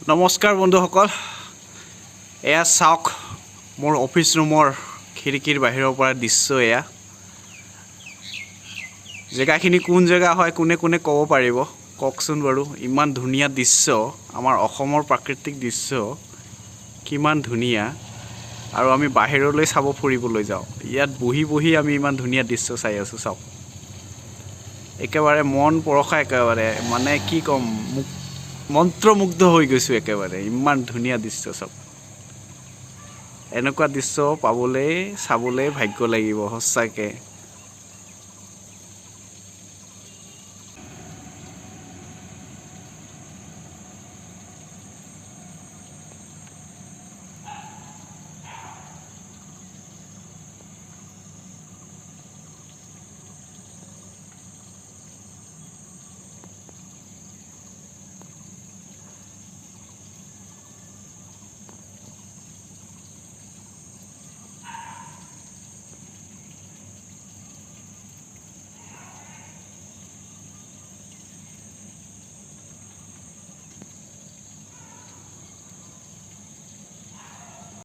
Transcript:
নমস্কাৰ বন্ধুসকল, এয়া চাওক মোৰ অফিচ ৰুমৰ খিৰিকীৰ বাহিৰৰ পৰা দৃশ্য। এয়া জেগাখিনি কোন জেগা হয় কোনে কোনে ক'ব পাৰিব কওকচোন বাৰু। ইমান ধুনীয়া দৃশ্য, আমাৰ অসমৰ প্ৰাকৃতিক দৃশ্য কিমান ধুনীয়া। আৰু আমি বাহিৰলৈ চাব ফুৰিবলৈ যাওঁ, ইয়াত বহি বহি আমি ইমান ধুনীয়া দৃশ্য চাই আছোঁ। চাওক একেবাৰে মন পৰশা, একেবাৰে মানে কি ক'ম, মন্ত্ৰমুগ্ধ হৈ গৈছোঁ একেবাৰে। ইমান ধুনীয়া দৃশ্য চাওক। এনেকুৱা দৃশ্য পাবলৈ চাবলৈ ভাগ্য লাগিব সঁচাকৈ।